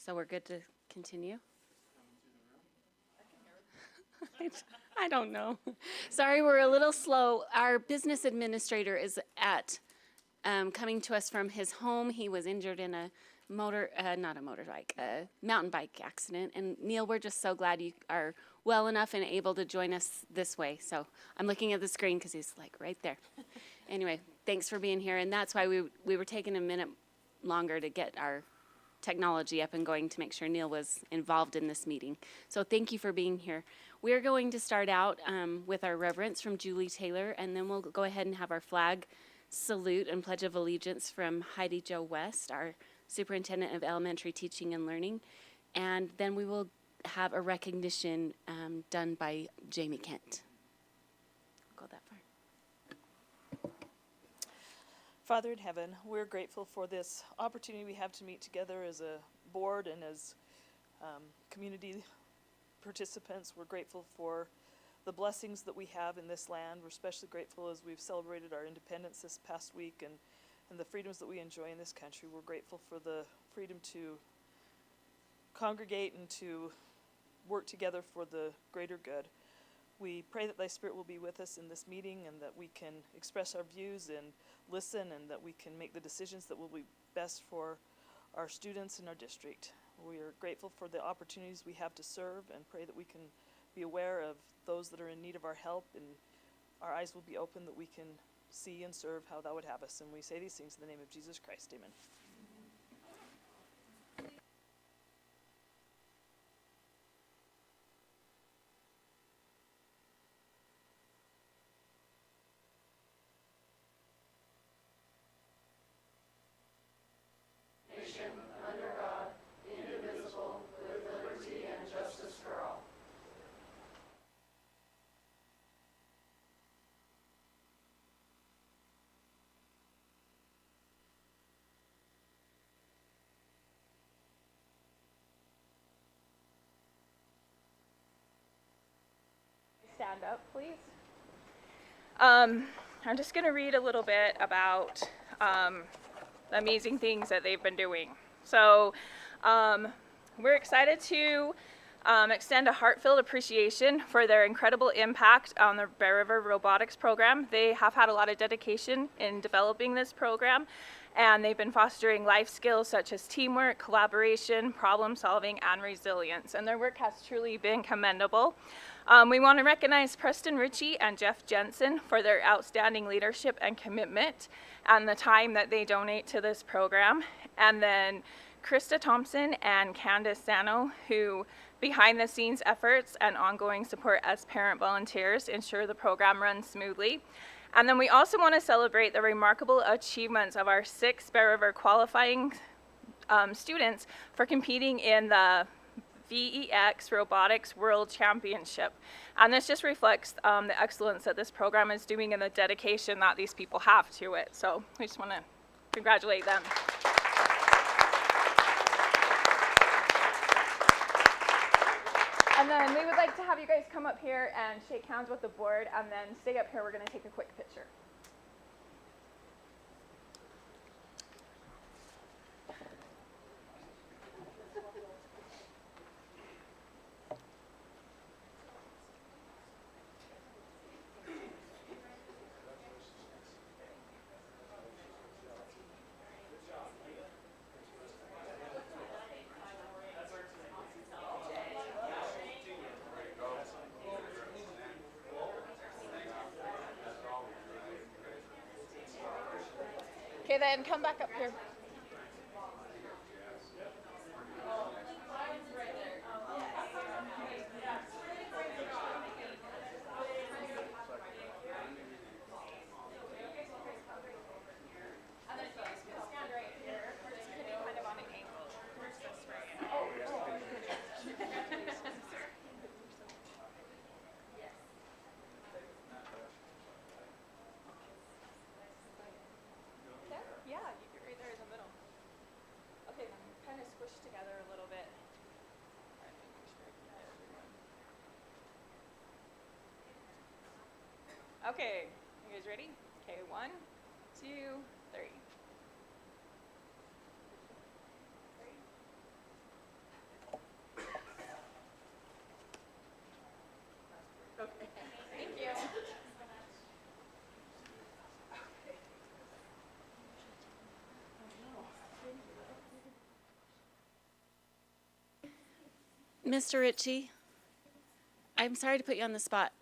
So we're good to continue? I don't know. Sorry, we're a little slow. Our business administrator is coming to us from his home. He was injured in a mountain bike accident. And Neil, we're just so glad you are well enough and able to join us this way. So I'm looking at the screen because he's like right there. Anyway, thanks for being here. And that's why we were taking a minute longer to get our technology up and going to make sure Neil was involved in this meeting. So thank you for being here. We're going to start out with our reverence from Julie Taylor, and then we'll go ahead and have our flag salute and pledge of allegiance from Heidi Jo West, our superintendent of elementary teaching and learning. And then we will have a recognition done by Jamie Kent. Go that far. Father in heaven, we're grateful for this opportunity we have to meet together as a board and as community participants. We're grateful for the blessings that we have in this land. We're especially grateful as we've celebrated our independence this past week and the freedoms that we enjoy in this country. We're grateful for the freedom to congregate and to work together for the greater good. We pray that thy Spirit will be with us in this meeting and that we can express our views and listen and that we can make the decisions that will be best for our students in our district. We are grateful for the opportunities we have to serve and pray that we can be aware of those that are in need of our help and our eyes will be open that we can see and serve how thou would have us. And we say these things in the name of Jesus Christ. Amen. Stand up, please. I'm just going to read a little bit about the amazing things that they've been doing. So we're excited to extend a heartfelt appreciation for their incredible impact on the Bear River Robotics program. They have had a lot of dedication in developing this program, and they've been fostering life skills such as teamwork, collaboration, problem solving, and resilience. And their work has truly been commendable. We want to recognize Preston Ritchie and Jeff Jensen for their outstanding leadership and commitment and the time that they donate to this program. And then Krista Thompson and Candace Sano, who behind the scenes efforts and ongoing support as parent volunteers ensure the program runs smoothly. And then we also want to celebrate the remarkable achievements of our 6 Bear River qualifying students for competing in the VEX Robotics World Championship. And this just reflects the excellence that this program is doing and the dedication that these people have to it. So we just want to congratulate them. And then we would like to have you guys come up here and shake hands with the board and then stay up here. We're going to take a quick picture. Okay, then come back up here. Okay, you guys ready? Okay, 1, 2, 3. Mr. Ritchie, I'm sorry to put you on the spot.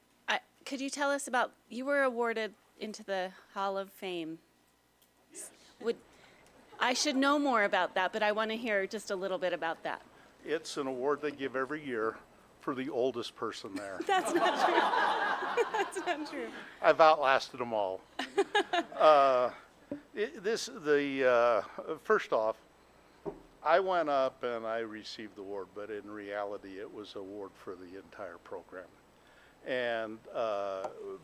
Could you tell us about, you were awarded into the Hall of Fame. I should know more about that, but I want to hear just a little bit about that. It's an award they give every year for the oldest person there. That's not true. That's not true. I've outlasted them all. First off, I went up and I received the award, but in reality, it was an award for the entire program. And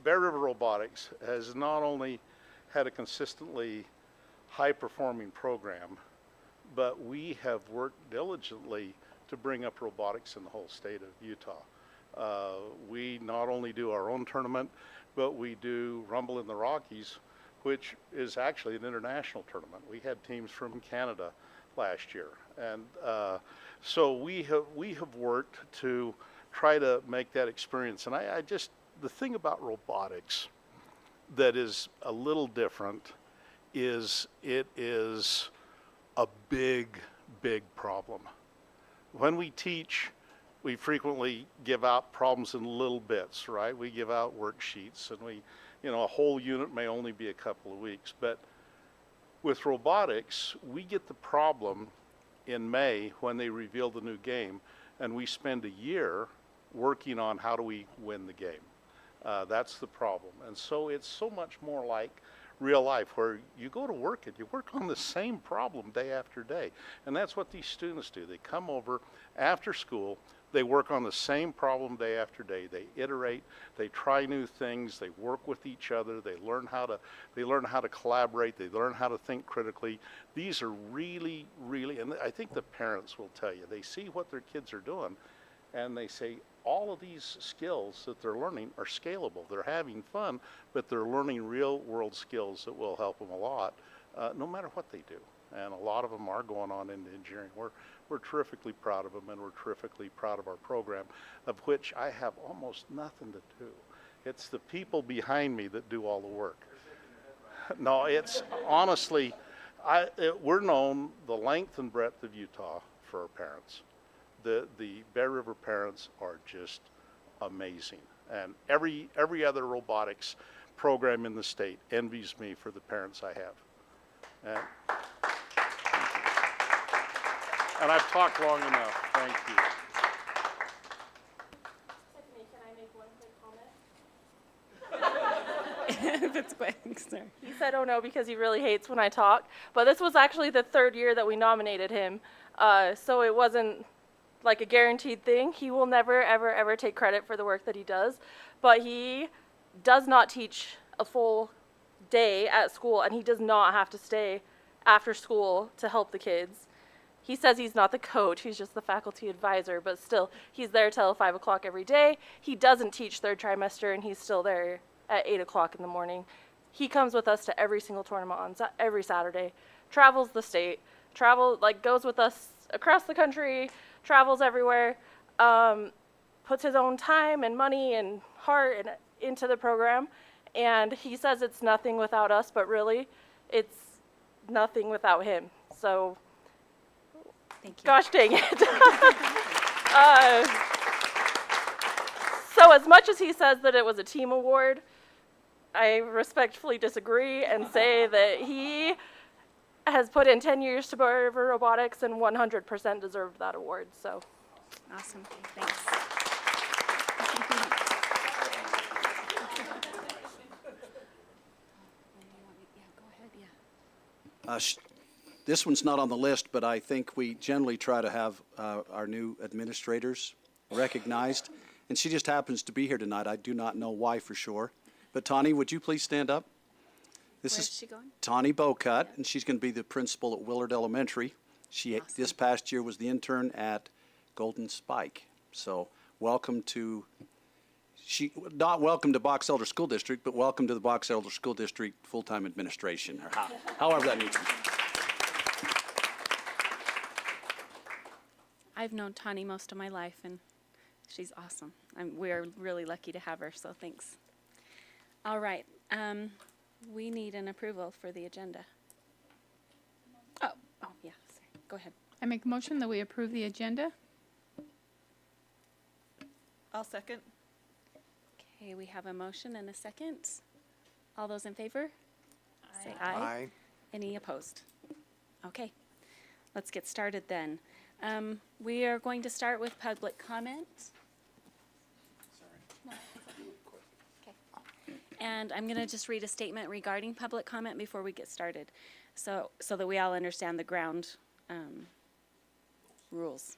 Bear River Robotics has not only had a consistently high-performing program, but we have worked diligently to bring up robotics in the whole state of Utah. We not only do our own tournament, but we do Rumble in the Rockies, which is actually an international tournament. We had teams from Canada last year. And so we have worked to try to make that experience. And the thing about robotics that is a little different is it is a big, big problem. When we teach, we frequently give out problems in little bits, right? We give out worksheets, and a whole unit may only be a couple of weeks. But with robotics, we get the problem in May when they reveal the new game, and we spend a year working on how do we win the game. That's the problem. And so it's so much more like real life, where you go to work and you work on the same problem day after day. And that's what these students do. They come over after school, they work on the same problem day after day. They iterate, they try new things, they work with each other, they learn how to collaborate, they learn how to think critically. These are really, really, and I think the parents will tell you, they see what their kids are doing and they say, all of these skills that they're learning are scalable. They're having fun, but they're learning real world skills that will help them a lot, no matter what they do. And a lot of them are going on into engineering. We're terrifically proud of them, and we're terrifically proud of our program, of which I have almost nothing to do. It's the people behind me that do all the work. No, it's honestly, we're known the length and breadth of Utah for our parents. The Bear River parents are just amazing. And every other robotics program in the state envies me for the parents I have. And I've talked long enough. Thank you. Tiffany, can I make one quick comment? If it's quick, sorry. He said, oh no, because he really hates when I talk. But this was actually the third year that we nominated him. So it wasn't like a guaranteed thing. He will never, ever, ever take credit for the work that he does. But he does not teach a full day at school, and he does not have to stay after school to help the kids. He says he's not the coach, he's just the faculty advisor, but still, he's there till 5 o'clock every day. He doesn't teach third trimester, and he's still there at 8 o'clock in the morning. He comes with us to every single tournament on every Saturday, travels the state, goes with us across the country, travels everywhere, puts his own time and money and heart into the program. And he says it's nothing without us, but really, it's nothing without him. So, Thank you. gosh dang it. So as much as he says that it was a team award, I respectfully disagree and say that he has put in 10 years to Bear River Robotics and 100% deserved that award. So, Awesome. Thanks. This one's not on the list, but I think we generally try to have our new administrators recognized. And she just happens to be here tonight. I do not know why for sure. But Tawny, would you please stand up? This Where's is she going? Tawny Bocut, and she's going to be the principal at Willard Elementary. She this past year was the intern at Golden Spike. So welcome to, not welcome to Box Elder School District, but welcome to the Box Elder School District full-time administration, or however that needs to be. I've known Tani most of my life, and she's awesome. We're really lucky to have her, so thanks. All right. We need an approval for the agenda. Oh, yeah, sorry. Go ahead. I make a motion that we approve the agenda. I'll second. Okay, we have a motion and a second. All those in favor? Say aye. Any opposed? Okay, let's get started then. We are going to start with public comment. And I'm going to just read a statement regarding public comment before we get started, so that we all understand the ground rules.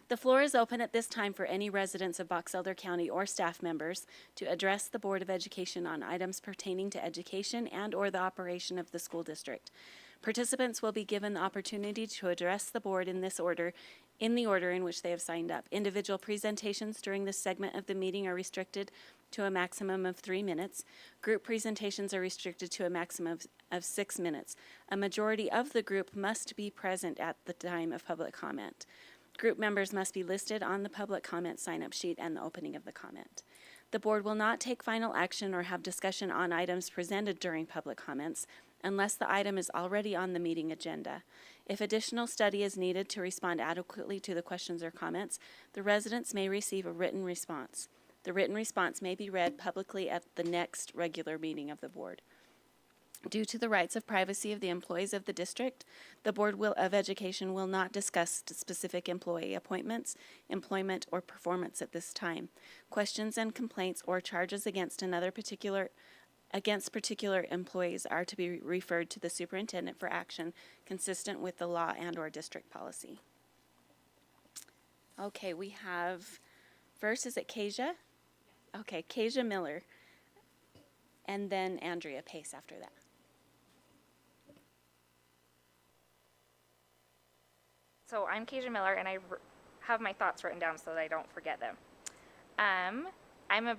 The floor is open at this time for any residents of Box Elder County or staff members to address the Board of Education on items pertaining to education and/or the operation of the school district. Participants will be given the opportunity to address the board in the order in which they have signed up. Individual presentations during this segment of the meeting are restricted to a maximum of 3 minutes. Group presentations are restricted to a maximum of 6 minutes. A majority of the group must be present at the time of public comment. Group members must be listed on the public comment sign-up sheet and the opening of the comment. The board will not take final action or have discussion on items presented during public comments unless the item is already on the meeting agenda. If additional study is needed to respond adequately to the questions or comments, the residents may receive a written response. The written response may be read publicly at the next regular meeting of the board. Due to the rights of privacy of the employees of the district, the Board of Education will not discuss specific employee appointments, employment, or performance at this time. Questions and complaints or charges against particular employees are to be referred to the superintendent for action consistent with the law and/or district policy. Okay, we have, first, is it Kasia? Okay, Kasia Miller, and then Andrea Pace after that. So I'm Kasia Miller, and I have my thoughts written down so that I don't forget them. I'm a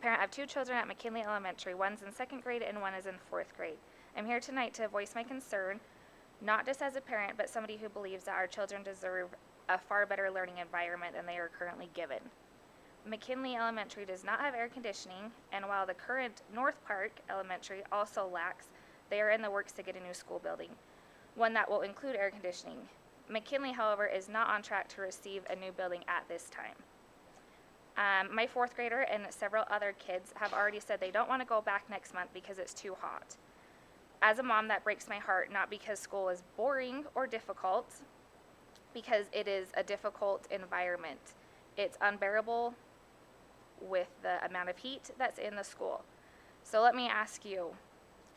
parent. I have 2 children at McKinley Elementary. One's in 2nd grade and one is in 4th grade. I'm here tonight to voice my concern, not just as a parent, but somebody who believes that our children deserve a far better learning environment than they are currently given. McKinley Elementary does not have air conditioning, and while the current North Park Elementary also lacks, they are in the works to get a new school building, one that will include air conditioning. McKinley, however, is not on track to receive a new building at this time. My 4th grader and several other kids have already said they don't want to go back next month because it's too hot. As a mom, that breaks my heart, not because school is boring or difficult, because it is a difficult environment. It's unbearable with the amount of heat that's in the school. So let me ask you,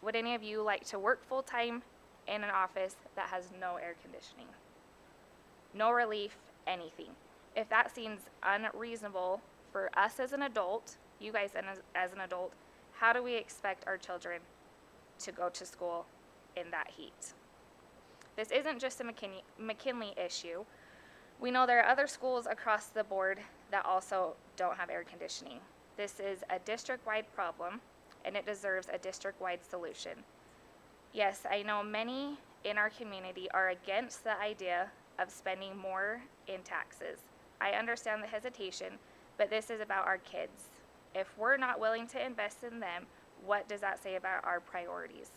would any of you like to work full-time in an office that has no air conditioning? No relief, anything. If that seems unreasonable for us as an adult, you guys as an adult, how do we expect our children to go to school in that heat? This isn't just a McKinley issue. We know there are other schools across the board that also don't have air conditioning. This is a district-wide problem, and it deserves a district-wide solution. Yes, I know many in our community are against the idea of spending more in taxes. I understand the hesitation, but this is about our kids. If we're not willing to invest in them, what does that say about our priorities?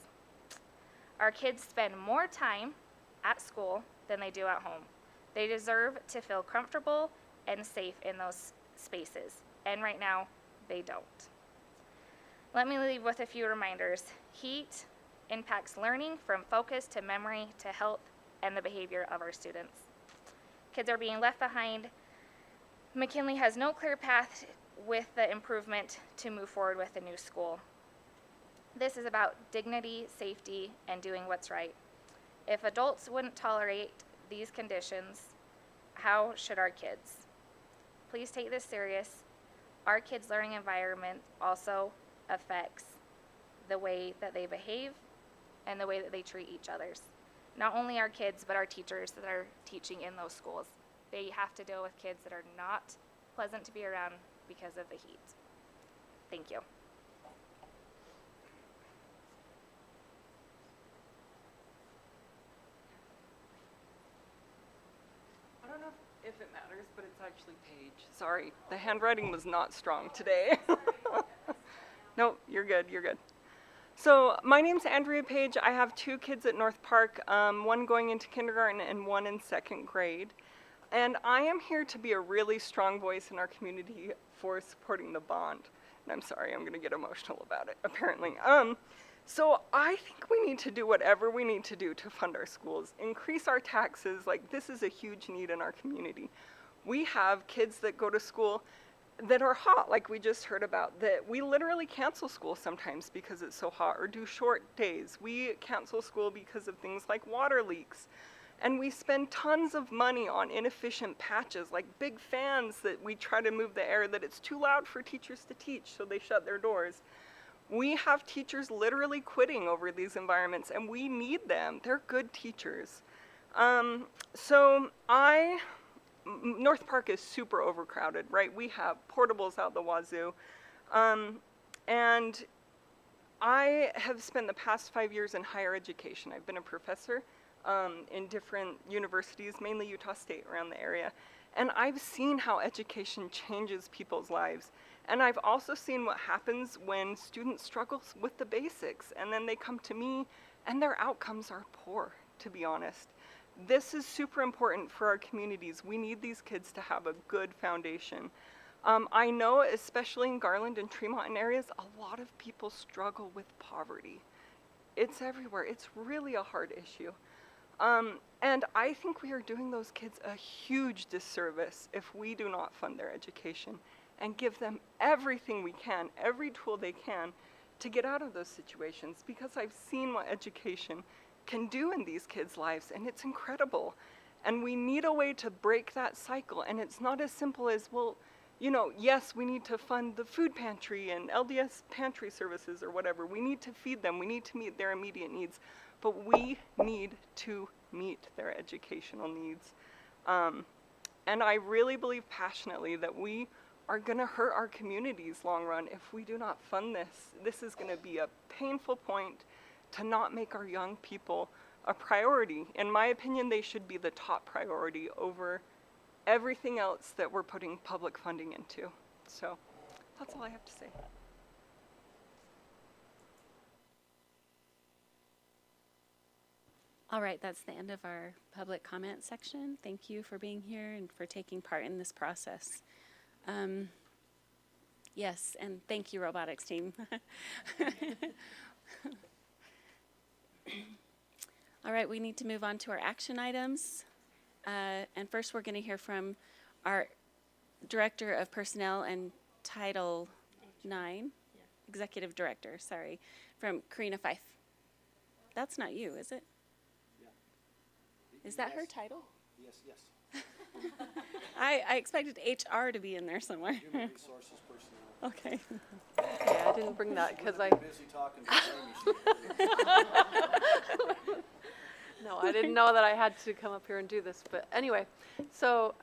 Our kids spend more time at school than they do at home. They deserve to feel comfortable and safe in those spaces, and right now, they don't. Let me leave with a few reminders. Heat impacts learning from focus to memory to health and the behavior of our students. Kids are being left behind. McKinley has no clear path with the improvement to move forward with the new school. This is about dignity, safety, and doing what's right. If adults wouldn't tolerate these conditions, how should our kids? Please take this serious. Our kids' learning environment also affects the way that they behave and the way that they treat each other. Not only our kids, but our teachers that are teaching in those schools. They have to deal with kids that are not pleasant to be around because of the heat. Thank you. I don't know if it matters, but it's actually Paige. Sorry, the handwriting was not strong today. No, you're good, you're good. So my name's Andrea Page. I have 2 kids at North Park, one going into kindergarten and one in 2nd grade. And I am here to be a really strong voice in our community for supporting the bond. And I'm sorry, I'm going to get emotional about it, apparently. So I think we need to do whatever we need to do to fund our schools, increase our taxes. Like, this is a huge need in our community. We have kids that go to school that are hot, like we just heard about, that we literally cancel school sometimes because it's so hot, or do short days. We cancel school because of things like water leaks. And we spend tons of money on inefficient patches, like big fans that we try to move the air, that it's too loud for teachers to teach, so they shut their doors. We have teachers literally quitting over these environments, and we need them. They're good teachers. North Park is super overcrowded, right? We have portables out the wazoo. And I have spent the past 5 years in higher education. I've been a professor in different universities, mainly Utah State around the area. And I've seen how education changes people's lives. And I've also seen what happens when students struggle with the basics, and then they come to me and their outcomes are poor, to be honest. This is super important for our communities. We need these kids to have a good foundation. I know, especially in Garland and Tremont and areas, a lot of people struggle with poverty. It's everywhere. It's really a hard issue. And I think we are doing those kids a huge disservice if we do not fund their education and give them everything we can, every tool they can, to get out of those situations, because I've seen what education can do in these kids' lives, and it's incredible. And we need a way to break that cycle, and it's not as simple as, well, you know, yes, we need to fund the food pantry and LDS pantry services or whatever. We need to feed them. We need to meet their immediate needs, but we need to meet their educational needs. And I really believe passionately that we are going to hurt our communities long run if we do not fund this. This is going to be a painful point to not make our young people a priority. In my opinion, they should be the top priority over everything else that we're putting public funding into. So that's all I have to say. All right, that's the end of our public comment section. Thank you for being here and for taking part in this process. Yes, and thank you, robotics team. All right, we need to move on to our action items. And first we're going to hear from our Director of Personnel and Title IX, Executive Director, sorry, from Karina Fife. That's not you, is it? Is that her title? Yes, yes. I expected HR to be in there somewhere. Human resources personnel. Okay. Yeah, I didn't bring that because I, Busy talking to Amy. no, I didn't know that I had to come up here and do this. But anyway, so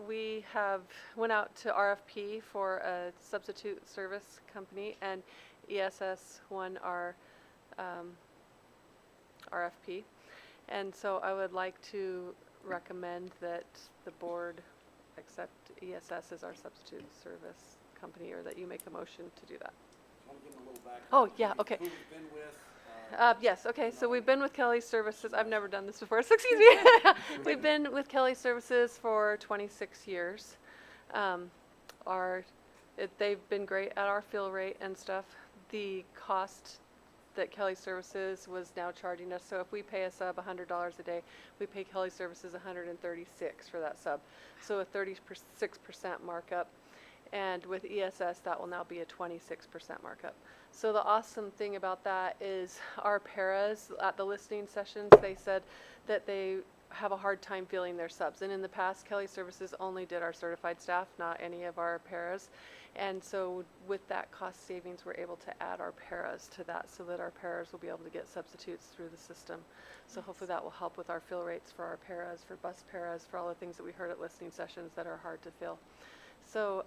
we have went out to RFP for a substitute service company, and ESS won our RFP. And so I would like to recommend that the board accept ESS as our substitute service company, or that you make a motion to do that. Want to give them a little background? Oh, yeah, okay. Who we've been with? Yes, okay, so we've been with Kelly Services, I've never done this before, so excuse me. We've been with Kelly Services for 26 years. They've been great at our fill rate and stuff. The cost that Kelly Services was now charging us, so if we pay a sub $100 a day, we pay Kelly Services $136 for that sub. So a 36% markup. And with ESS, that will now be a 26% markup. So the awesome thing about that is our paras at the listening sessions, they said that they have a hard time filling their subs. And in the past, Kelly Services only did our certified staff, not any of our paras. And so with that cost savings, we're able to add our paras to that, so that our paras will be able to get substitutes through the system. So hopefully that will help with our fill rates for our paras, for bus paras, for all the things that we heard at listening sessions that are hard to fill. So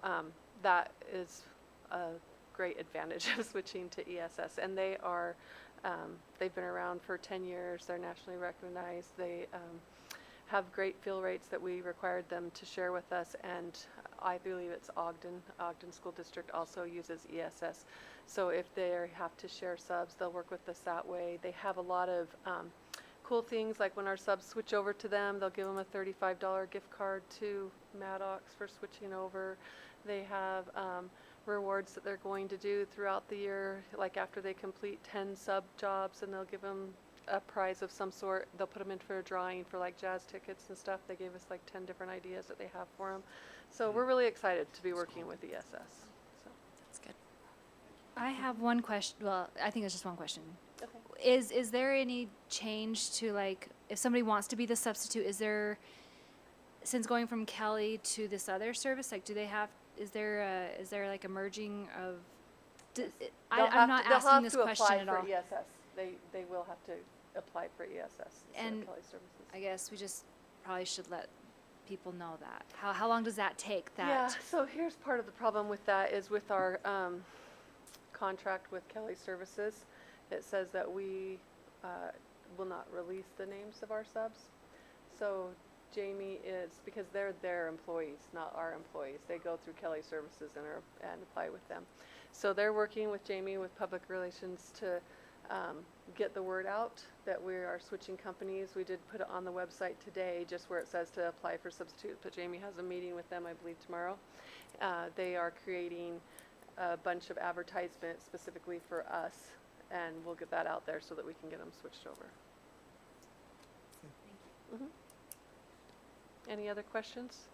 that is a great advantage of switching to ESS. And they are, they've been around for 10 years. They're nationally recognized. They have great fill rates that we required them to share with us. And I believe it's Ogden School District also uses ESS. So if they have to share subs, they'll work with us that way. They have a lot of cool things, like when our subs switch over to them, they'll give them a $35 gift card to Maddox for switching over. They have rewards that they're going to do throughout the year, like after they complete 10 sub jobs, and they'll give them a prize of some sort. They'll put them in for a drawing for like jazz tickets and stuff. They gave us like 10 different ideas that they have for them. So we're really excited to be working with ESS. So. That's good. I have one question. Well, I think it's just one question. Okay. Is there any change to, like, if somebody wants to be the substitute, is there, since going from Kelly to this other service, like, do they have, is there like a merging of, I'm not asking this question at all. They'll have to apply for ESS. They will have to apply for ESS instead And of Kelly Services. I guess we just probably should let people know that. How long does that take? Yeah, so here's part of the problem with that is with our contract with Kelly Services, it says that we will not release the names of our subs. So Jamie is, because they're their employees, not our employees. They go through Kelly Services and apply with them. So they're working with Jamie with public relations to get the word out that we are switching companies. We did put it on the website today, just where it says to apply for substitute, but Jamie has a meeting with them, I believe, tomorrow. They are creating a bunch of advertisements specifically for us, and we'll get that out there so that we can get them switched over. Thank you. Any other questions?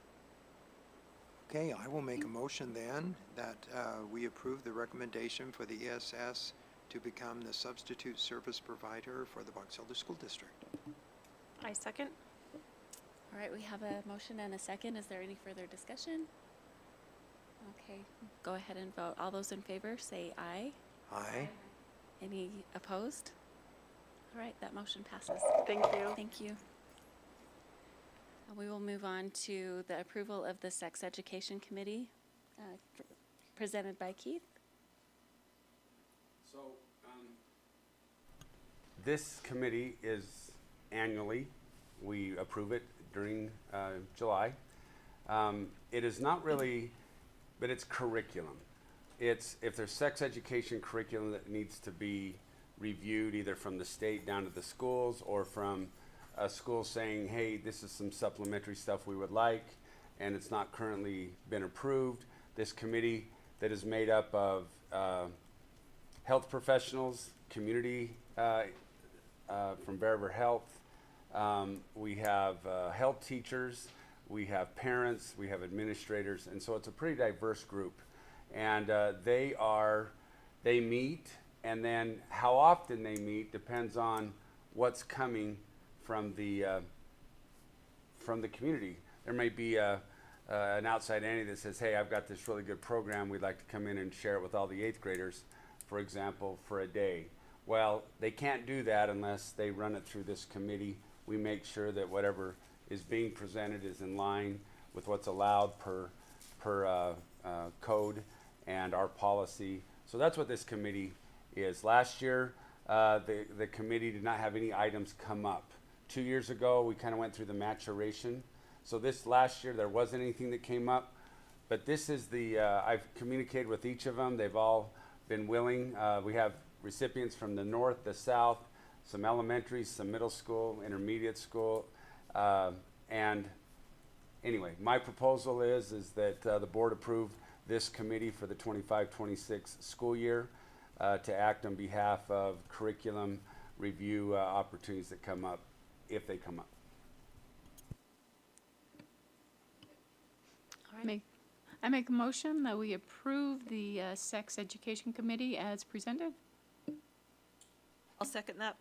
Okay, I will make a motion then that we approve the recommendation for the ESS to become the substitute service provider for the Box Elder School District. I second. All right, we have a motion and a second. Is there any further discussion? Okay, go ahead and vote. All those in favor say aye. Aye. Any opposed? All right, that motion passes. Thank you. Thank you. We will move on to the approval of the Sex Education Committee, presented by Keith. So, this committee is annually, we approve it during July. It is not really, but it's curriculum. It's, if there's sex education curriculum that needs to be reviewed either from the state down to the schools or from a school saying, hey, this is some supplementary stuff we would like, and it's not currently been approved. This committee that is made up of health professionals, community from Bear River Health. We have health teachers, we have parents, we have administrators, and so it's a pretty diverse group. And they meet, and then how often they meet depends on what's coming from the community. There may be an outside entity that says, hey, I've got this really good program, we'd like to come in and share it with all the 8th graders, for example, for a day. Well, they can't do that unless they run it through this committee. We make sure that whatever is being presented is in line with what's allowed per code and our policy. So that's what this committee is. Last year, the committee did not have any items come up. 2 years ago, we kind of went through the maturation. So this last year, there wasn't anything that came up. But this is the, I've communicated with each of them. They've all been willing. We have recipients from the north, the south, some elementary, some middle school, intermediate school. And anyway, my proposal is that the board approve this committee for the 25-26 school year to act on behalf of curriculum review opportunities that come up, if they come up. All right. I make a motion that we approve the Sex Education Committee as presented. I'll second that.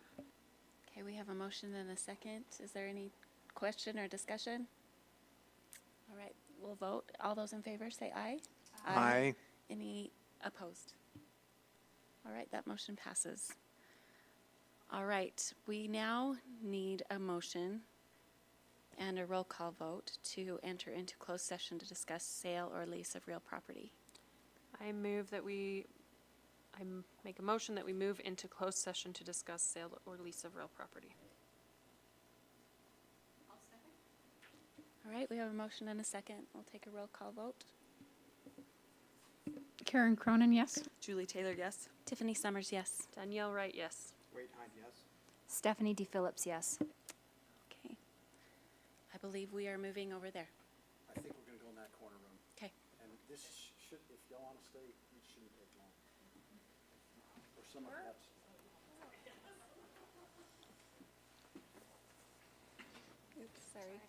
Okay, we have a motion and a second. Is there any question or discussion? All right, we'll vote. All those in favor say aye. Aye. Any opposed? All right, that motion passes. All right, we now need a motion and a roll call vote to enter into closed session to discuss sale or lease of real property. I make a motion that we move into closed session to discuss sale or lease of real property. All right, we have a motion and a second. We'll take a roll call vote. Karen Cronin, yes. Julie Taylor, yes. Tiffany Summers, yes. Danielle Wright, yes. Wait, yes. Stephanie D. Phillips, yes. Okay. I believe we are moving over there. I think we're gonna go in that corner room. Okay. And this should, if y'all wanna stay, it shouldn't take long. Or some of that's. Oops, sorry.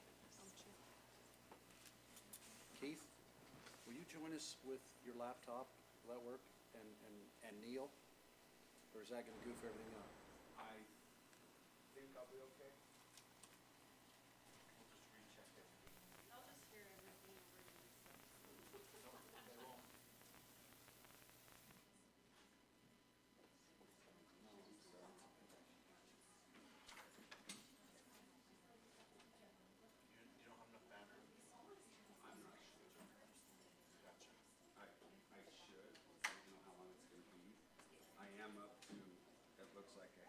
Keith, will you join us with your laptop? Will that work? And Neil? Or is that gonna goof everything up? I think I'll be okay. We'll just recheck it. I should. I don't know how long it's gonna be. I am up to, it looks like a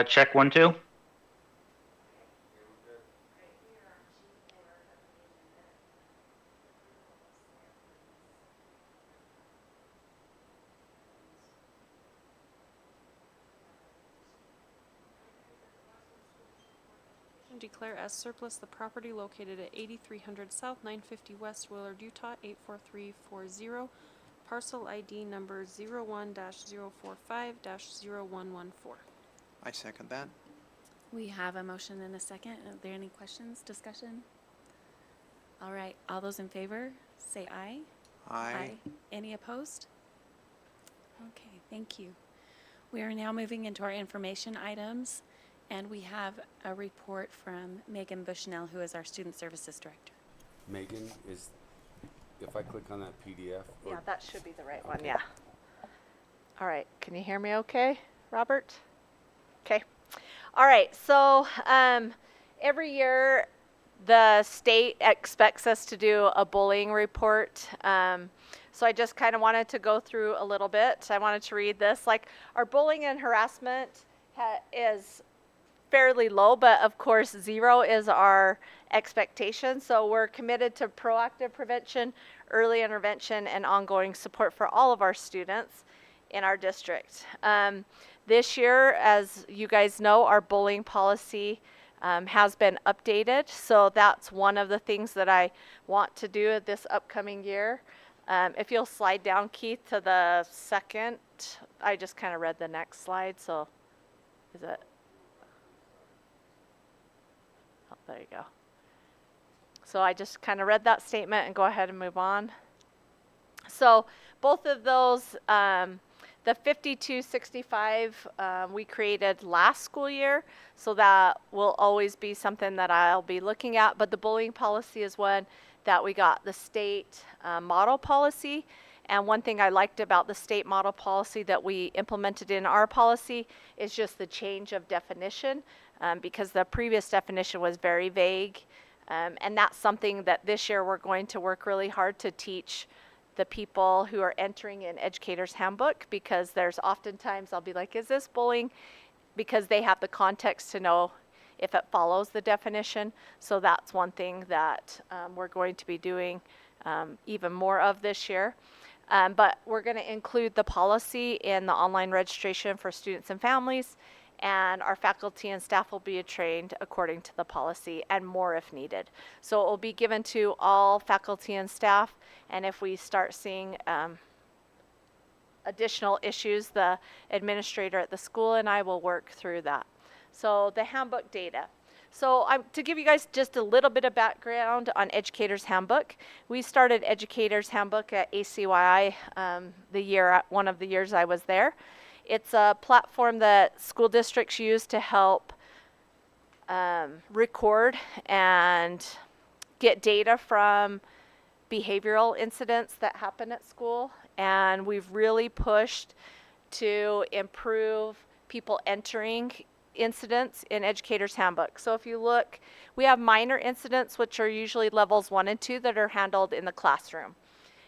Check 1, 2. Declare as surplus the property located at 8300 South 950 West Willard, Utah 84340, parcel ID number 01-045-0114. I second that. We have a motion and a second. Are there any questions, discussion? All right, all those in favor, say aye. Aye. Any opposed? Okay, thank you. We are now moving into our information items, and we have a report from Megan Bushnell, who is our Student Services Director. Megan is, if I click on that PDF. Yeah, that should be the right one, yeah. All right, can you hear me okay, Robert? Okay. All right, so every year the state expects us to do a bullying report. So I just kind of wanted to go through a little bit. I wanted to read this. Like, our bullying and harassment is fairly low, but of course 0 is our expectation. So we're committed to proactive prevention, early intervention, and ongoing support for all of our students in our district. This year, as you guys know, our bullying policy has been updated. So that's one of the things that I want to do this upcoming year. If you'll slide down, Keith, to the second. I just kind of read the next slide, so is it? Oh, there you go. So I just kind of read that statement and go ahead and move on. So both of those, the 5265 we created last school year, so that will always be something that I'll be looking at. But the bullying policy is one that we got the state model policy. And one thing I liked about the state model policy that we implemented in our policy is just the change of definition, because the previous definition was very vague. And that's something that this year we're going to work really hard to teach the people who are entering in Educator's Handbook, because there's oftentimes I'll be like, is this bullying? Because they have the context to know if it follows the definition. So that's one thing that we're going to be doing even more of this year. But we're going to include the policy in the online registration for students and families, and our faculty and staff will be trained according to the policy and more if needed. So it will be given to all faculty and staff, and if we start seeing additional issues, the administrator at the school and I will work through that. So the handbook data. So to give you guys just a little bit of background on Educator's Handbook, we started Educator's Handbook at ACYI one of the years I was there. It's a platform that school districts use to help record and get data from behavioral incidents that happen at school. And we've really pushed to improve people entering incidents in Educator's Handbook. So if you look, we have minor incidents, which are usually levels 1 and 2 that are handled in the classroom.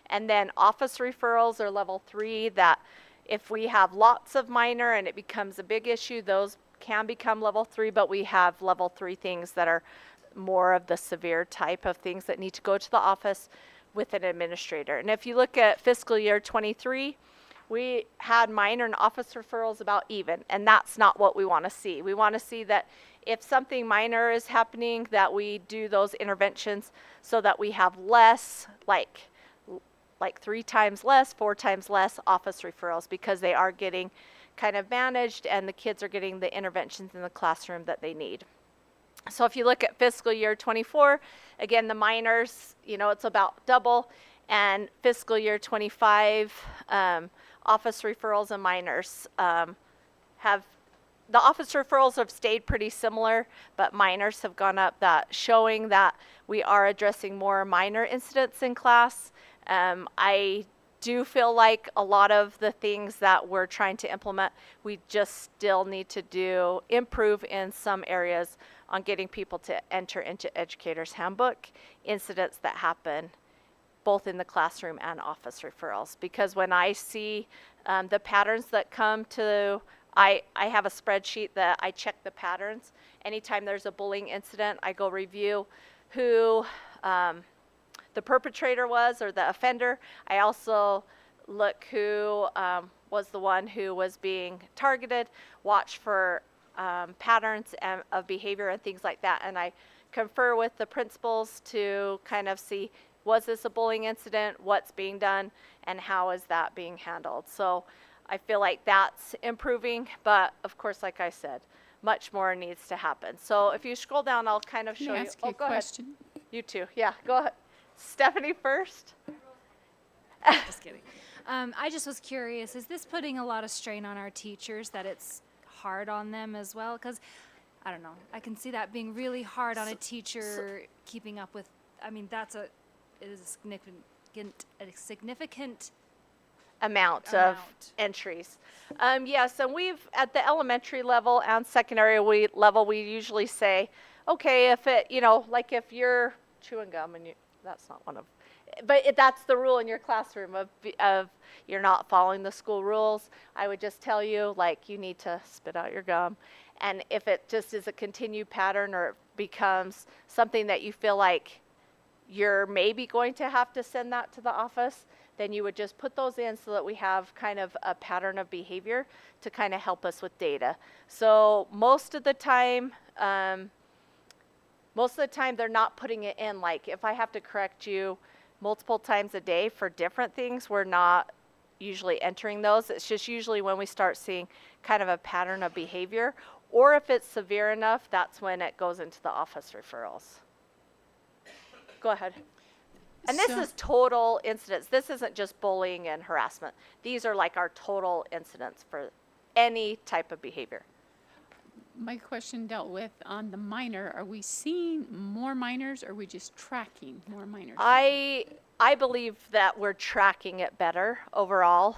And then office referrals are level 3, that if we have lots of minor and it becomes a big issue, those can become level 3, but we have level 3 things that are more of the severe type of things that need to go to the office with an administrator. And if you look at fiscal year 23, we had minor and office referrals about even, and that's not what we want to see. We want to see that if something minor is happening, that we do those interventions so that we have less, like 3 times less, 4 times less office referrals, because they are getting kind of managed and the kids are getting the interventions in the classroom that they need. So if you look at fiscal year 24, again, the minors, it's about double, and fiscal year 25, office referrals and minors the office referrals have stayed pretty similar, but minors have gone up, that showing that we are addressing more minor incidents in class. I do feel like a lot of the things that we're trying to implement, we just still need to improve in some areas on getting people to enter into Educator's Handbook incidents that happen both in the classroom and office referrals. Because when I see the patterns that come to I have a spreadsheet that I check the patterns. Anytime there's a bullying incident, I go review who the perpetrator was or the offender. I also look who was the one who was being targeted, watch for patterns of behavior and things like that. And I confer with the principals to kind of see, was this a bullying incident, what's being done, and how is that being handled. So I feel like that's improving, but of course, like I said, much more needs to happen. So if you scroll down, I'll kind of show Can I you. ask you a Go ahead. question? You too. Yeah, go ahead. Stephanie first. Just kidding. I just was curious, is this putting a lot of strain on our teachers, that it's hard on them as well? Because, I don't know, I can see that being really hard on a teacher keeping up with, I mean, it is a significant amount of entries. Yes, and we've, at the elementary level and secondary level, we usually say, okay, if it, like if you're chewing gum and that's not one of, but that's the rule in your classroom of you're not following the school rules, I would just tell you, like, you need to spit out your gum. And if it just is a continued pattern or it becomes something that you feel like you're maybe going to have to send that to the office, then you would just put those in so that we have kind of a pattern of behavior to kind of help us with data. So most of the time they're not putting it in. Like if I have to correct you multiple times a day for different things, we're not usually entering those. It's just usually when we start seeing kind of a pattern of behavior, or if it's severe enough, that's when it goes into the office referrals. Go ahead. And this is total incidents. This isn't just bullying and harassment. These are like our total incidents for any type of behavior. My question dealt with on the minor. Are we seeing more minors, or are we just tracking more minors? I believe that we're tracking it better overall.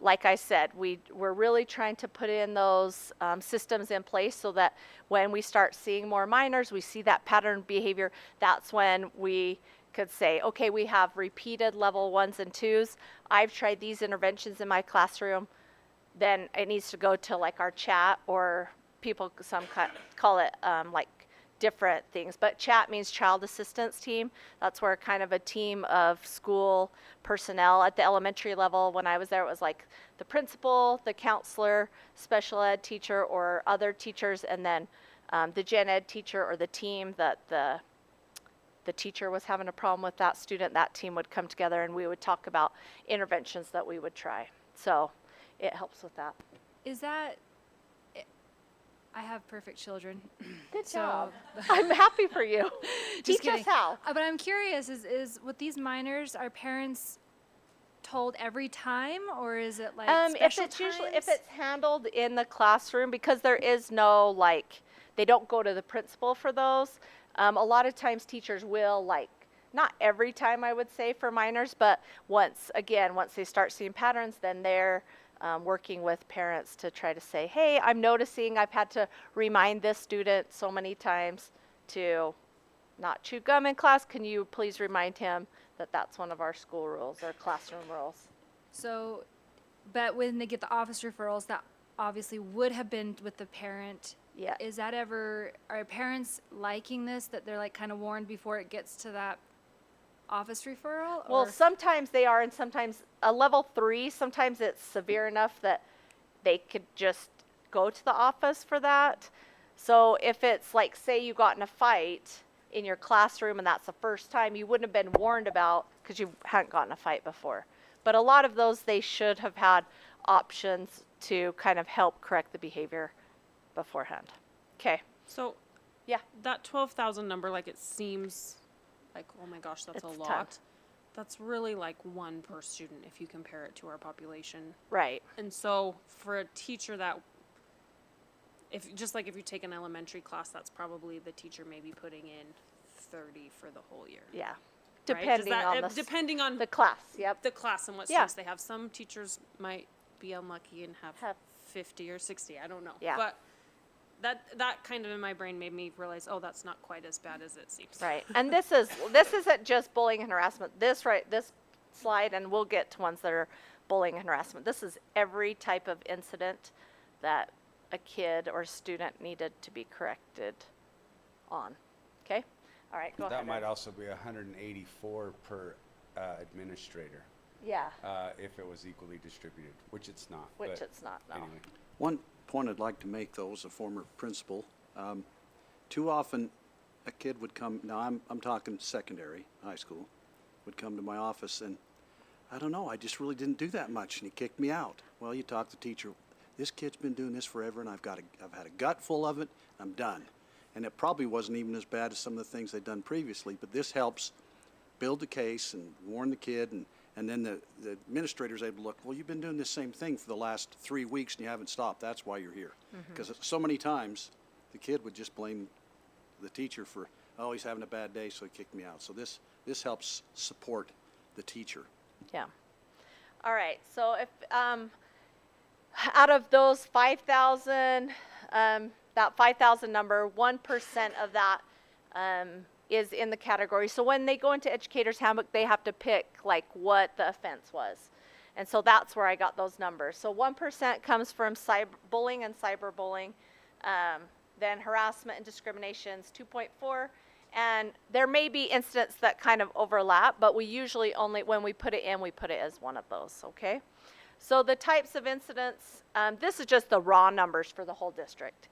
Like I said, we're really trying to put in those systems in place so that when we start seeing more minors, we see that pattern behavior, that's when we could say, okay, we have repeated level 1s and 2s. I've tried these interventions in my classroom. Then it needs to go to like our chat, or people call it like different things. But chat means child assistance team. That's where kind of a team of school personnel at the elementary level. When I was there, it was like the principal, the counselor, special ed teacher, or other teachers, and then the gen ed teacher or the team that the teacher was having a problem with that student. That team would come together and we would talk about interventions that we would try. So it helps with that. Is that, I have perfect children. Good job. I'm happy for you. Just Teach us kidding. how. But I'm curious, is with these minors, are parents told every time, or is it like special times? If it's handled in the classroom, because there is no, like, they don't go to the principal for those. A lot of times teachers will, like, not every time I would say for minors, but once they start seeing patterns, then they're working with parents to try to say, hey, I'm noticing I've had to remind this student so many times to not chew gum in class. Can you please remind him that that's one of our school rules or classroom rules? So, but when they get the office referrals, that obviously would have been with the parent. Yeah. Is that ever, are parents liking this, that they're like kind of warned before it gets to that office referral? Well, sometimes they are, and sometimes a level 3, sometimes it's severe enough that they could just go to the office for that. So if it's like, say you got in a fight in your classroom and that's the first time, you wouldn't have been warned about because you hadn't gotten a fight before. But a lot of those, they should have had options to kind of help correct the behavior beforehand. Okay. So, yeah, that 12,000 number, like, it seems like, oh my gosh, that's It's a a ton. lot. That's really like 1 per student if you compare it to our population. right. And so for a teacher that, if you take an elementary class, that's probably the teacher maybe putting in 30 for the whole year. Yeah. Right? Depending on the class. Yep. the class and what Yeah. students they have. Some teachers might be unlucky and have 50 or 60. I don't know. Yeah. But that kind of in my brain made me realize, oh, that's not quite as bad as it seems. Right. And this isn't just bullying and harassment. This slide, and we'll get to ones that are bullying and harassment. This is every type of incident that a kid or student needed to be corrected on. Okay? All right, go ahead. That might also be 184 per administrator. Yeah, If it was equally distributed, which it's not. which but it's not, no. Anyway. One point I'd like to make, though, as a former principal, too often a kid would come, now I'm talking secondary, high school, would come to my office and, I don't know, I just really didn't do that much, and he kicked me out. Well, you talk to the teacher, this kid's been doing this forever, and I've had a gut full of it, I'm done. And it probably wasn't even as bad as some of the things they'd done previously, but this helps build the case and warn the kid, and then the administrator's able to look, well, you've been doing this same thing for the last 3 weeks and you haven't stopped, that's why you're here. Because so many times, the kid would just blame the teacher for, oh, he's having a bad day, so he kicked me out. So this helps support the teacher. Yeah. All right, so if, out of those 5,000, that 5,000 number, 1% of that is in the category. So when they go into Educator's Handbook, they have to pick like what the offense was. And so that's where I got those numbers. So 1% comes from bullying and cyberbullying. Then harassment and discrimination is 2.4. And there may be incidents that kind of overlap, but we usually only, when we put it in, we put it as one of those, okay? So the types of incidents, this is just the raw numbers for the whole district.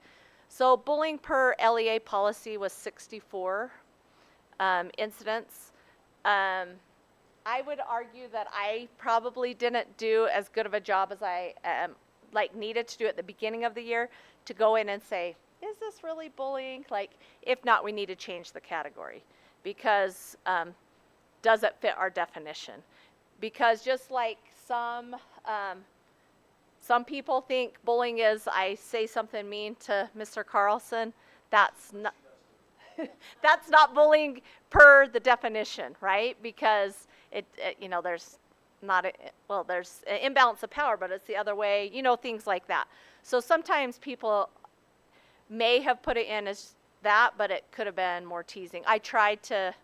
So bullying per LEA policy was 64 incidents. I would argue that I probably didn't do as good of a job as I needed to do at the beginning of the year to go in and say, is this really bullying? Like, if not, we need to change the category because does it fit our definition? Because just like some people think bullying is I say something mean to Mr. Carlson, that's not that's not bullying per the definition, right? Because it you know, there's not there's an imbalance of power, but it's the other way, you know, things like that. So sometimes people may have put it in as that, but it could have been more teasing. I tried to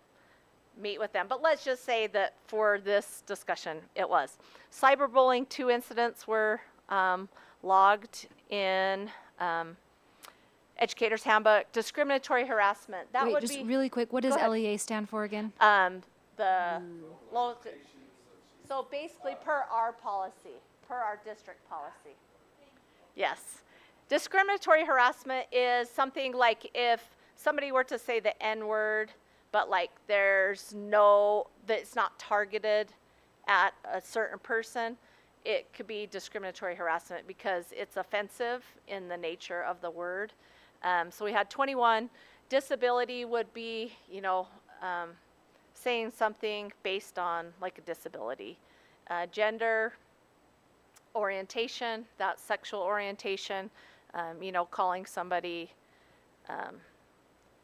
meet with them, but let's just say that for this discussion, it was. Cyberbullying, 2 incidents were logged in Educator's Handbook. Discriminatory harassment, that Wait, would just be really quick, what does Go ahead. LEA stand for again? So basically per our policy, per our district policy. Yes. Discriminatory harassment is something like if somebody were to say the N-word, but like there's no, that it's not targeted at a certain person, it could be discriminatory harassment because it's offensive in the nature of the word. So we had 21. Disability would be, you know, saying something based on like a disability. Gender orientation, that's sexual orientation, you know, calling somebody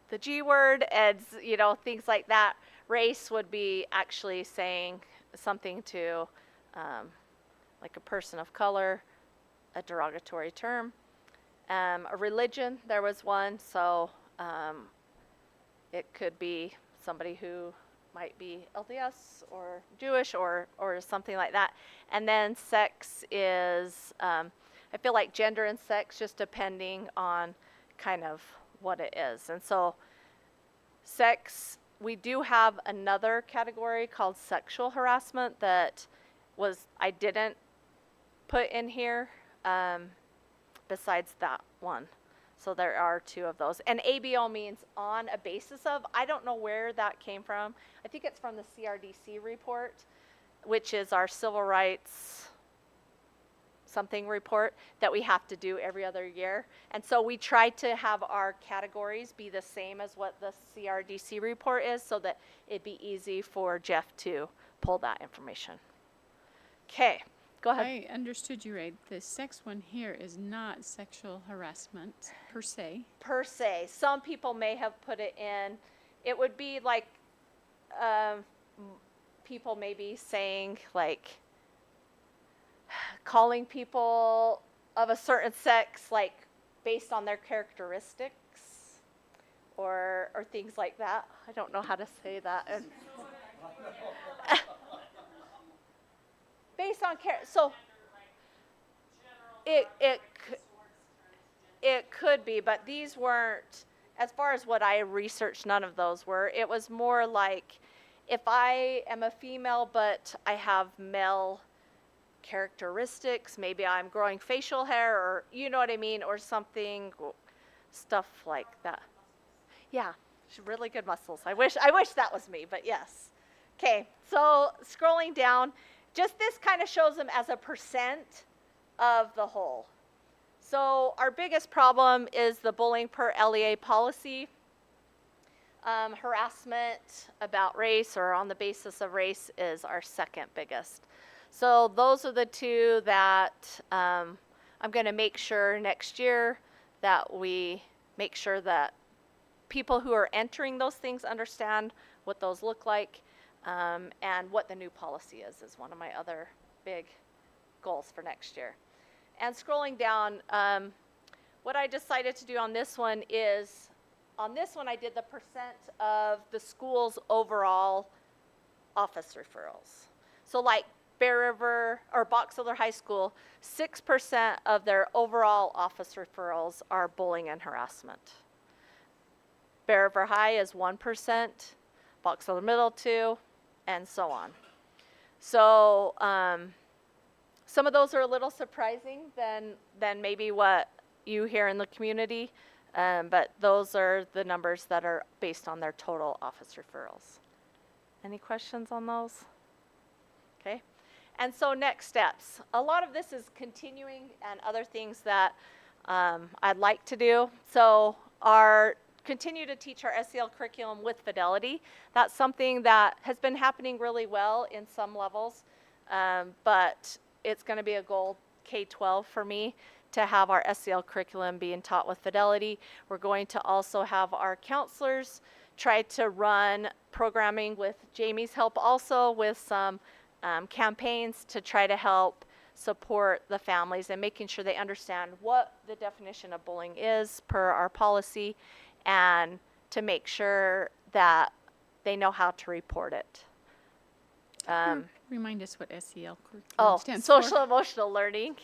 the G word, and, you know, things like that. Race would be actually saying something to like a person of color, a derogatory term. A religion, there was one, so it could be somebody who might be LDS or Jewish or something like that. And then sex is, I feel like gender and sex, just depending on kind of what it is. And so sex, we do have another category called sexual harassment that I didn't put in here besides that one. So there are 2 of those. And ABO means on a basis of, I don't know where that came from. I think it's from the CRDC report, which is our civil rights something report that we have to do every other year. And so we try to have our categories be the same as what the CRDC report is so that it'd be easy for Jeff to pull that information. Okay, go ahead. I understood you right. The sex one here is not sexual harassment per se. Per se. Some people may have put it in. It would be like people maybe saying like calling people of a certain sex like based on their characteristics or things like that. I don't know how to say that. based on so it could be, but these weren't, as far as what I researched, none of those were. It was more like, if I am a female but I have male characteristics, maybe I'm growing facial hair, or you know what I mean, or something, stuff like that. Yeah, she's really good muscles. I wish that was me, but yes. Okay, so scrolling down, just this kind of shows them as a percent of the whole. So our biggest problem is the bullying per LEA policy. Harassment about race or on the basis of race is our second biggest. So those are the two that I'm going to make sure next year that we make sure that people who are entering those things understand what those look like, and what the new policy is one of my other big goals for next year. And scrolling down, what I decided to do on this one is, on this one I did the percent of the school's overall office referrals. So like Bear River or Box Elder High School, 6% of their overall office referrals are bullying and harassment. Bear River High is 1%, Box Elder Middle 2%, and so on. So some of those are a little surprising than maybe what you hear in the community, but those are the numbers that are based on their total office referrals. Any questions on those? Okay. And so next steps. A lot of this is continuing and other things that I'd like to do. So continue to teach our SEL curriculum with fidelity. That's something that has been happening really well in some levels, but it's going to be a goal K-12 for me to have our SEL curriculum being taught with fidelity. We're going to also have our counselors try to run programming with Jamie's help, also with some campaigns to try to help support the families and making sure they understand what the definition of bullying is per our policy, and to make sure that they know how to report it. Remind us what SEL curriculum stands for. Social emotional learning.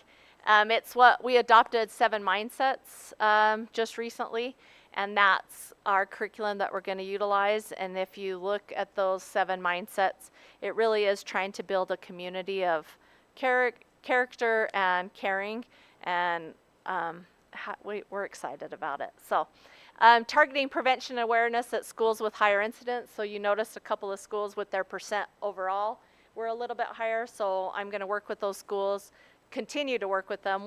It's what we adopted 7 Mindsets just recently, and that's our curriculum that we're going to utilize. And if you look at those 7 Mindsets, it really is trying to build a community of character and caring, and we're excited about it. So targeting prevention awareness at schools with higher incidence. So you notice a couple of schools with their percent overall were a little bit higher, so I'm going to work with those schools, continue to work with them.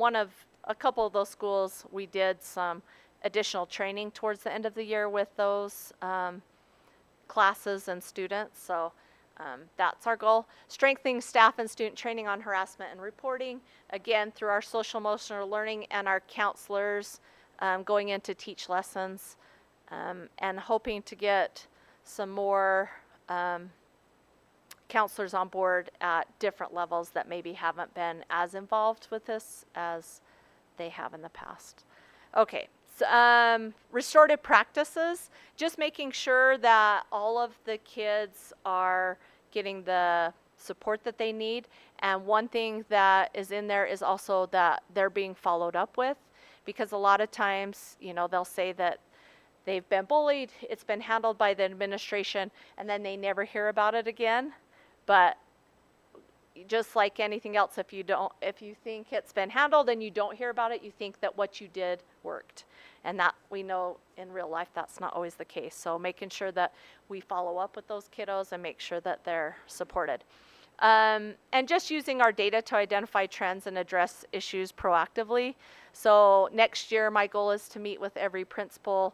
A couple of those schools, we did some additional training towards the end of the year with those classes and students, so that's our goal. Strengthening staff and student training on harassment and reporting, again through our social emotional learning and our counselors going in to teach lessons, and hoping to get some more counselors on board at different levels that maybe haven't been as involved with this as they have in the past. Okay, so, restorative practices, just making sure that all of the kids are getting the support that they need. And one thing that is in there is also that they're being followed up with, because a lot of times, they'll say that they've been bullied, it's been handled by the administration, and then they never hear about it again. But just like anything else, if you think it's been handled and you don't hear about it, you think that what you did worked. And that we know in real life that's not always the case. So making sure that we follow up with those kiddos and make sure that they're supported. And just using our data to identify trends and address issues proactively. So next year, my goal is to meet with every principal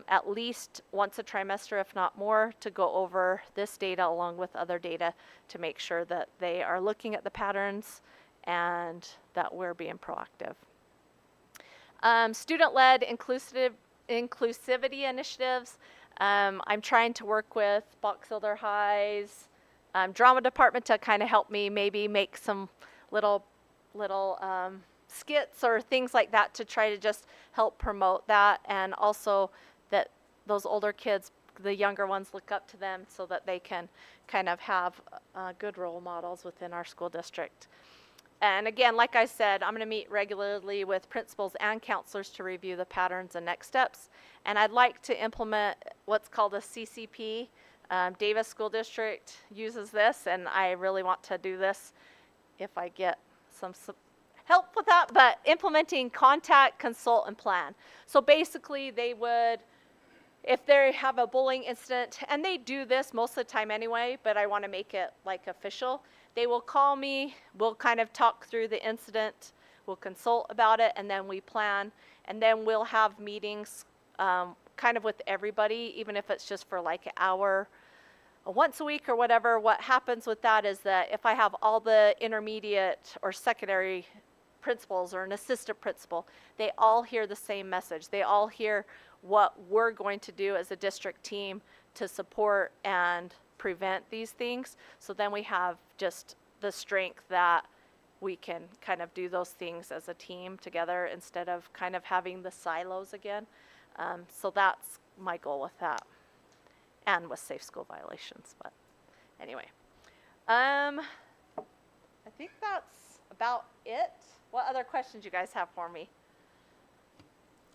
at least once a trimester, if not more, to go over this data along with other data to make sure that they are looking at the patterns and that we're being proactive. Student-led inclusivity initiatives. I'm trying to work with Box Elder High's drama department to kind of help me maybe make some little skits or things like that to try to just help promote that, and also that those older kids the younger ones look up to them so that they can kind of have good role models within our school district. And again, like I said, I'm going to meet regularly with principals and counselors to review the patterns and next steps. And I'd like to implement what's called a CCP. Davis School District uses this, and I really want to do this if I get some help with that. But implementing contact, consult, and plan. So basically, they would, if they have a bullying incident, and they do this most of the time anyway, but I want to make it like official. They will call me, we'll kind of talk through the incident, we'll consult about it, and then we plan, and then we'll have meetings kind of with everybody, even if it's just for like an hour, once a week or whatever. What happens with that is that if I have all the intermediate or secondary principals or an assistant principal, they all hear the same message. They all hear what we're going to do as a district team to support and prevent these things. So then we have just the strength that we can kind of do those things as a team together instead of kind of having the silos again. So that's my goal with that, and with safe school violations. But anyway, I think that's about it. What other questions you guys have for me?